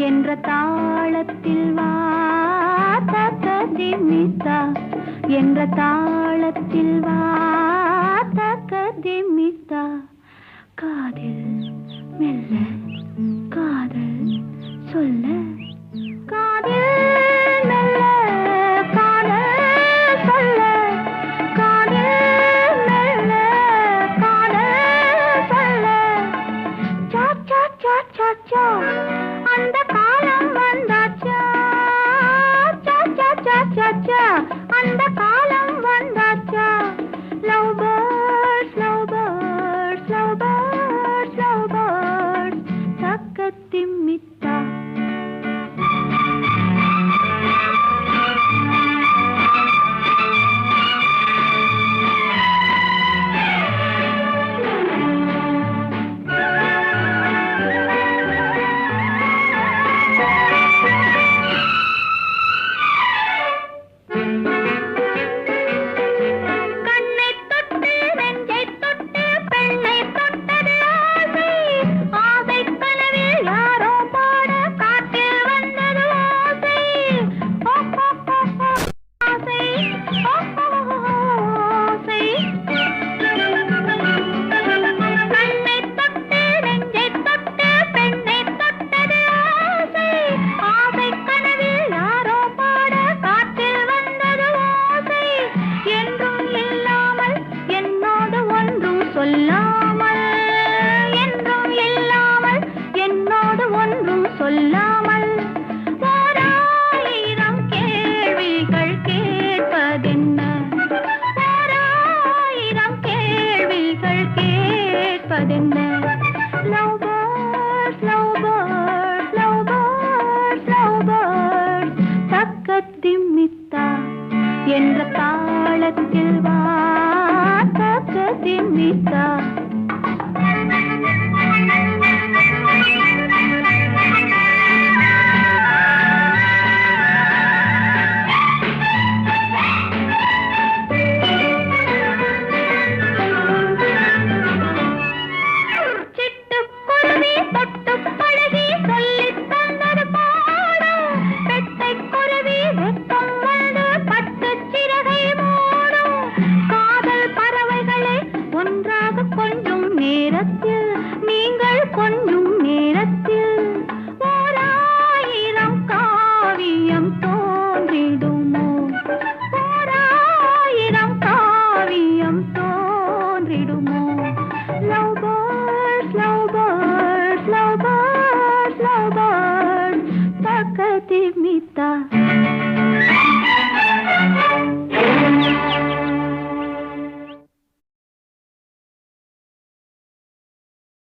என்ற தாளத்தில் வா தக்கதிமித்தா என்ற தாளத்தில் வா தக்கதிமித்தா காதில் மெல்ல காதல் சொல்ல காதில் மெல்ல காதல் சொல்ல காதில் மெல்ல காதல் சொல்ல சா சா சா சா சா அந்த காலம் வந்தாச்சா சா சா சா சா சா அந்த காலம் வந்தாச்சா love birds love birds love birds love birds தக்கதிமித்தா சொல்லாமல் ஓராயிரம் கேள்விகள் கேட்பதென்ன ஓராயிரம் கேள்விகள் கேட்பதென்ன love birds love birds love birds love birds தக்கதிமித்தா என்ற தாளத்தில் வா தக்கதிமித்தா கொஞ்சம் நேரத்தில் நீங்கள் கொஞ்சம் நேரத்தில் ஓராயிரம் காவியம் தோன்றிடுமோ ஓராயிரம் காவியம் தோன்றிடுமோ love birds love birds love birds love birds தக்கதிமித்தா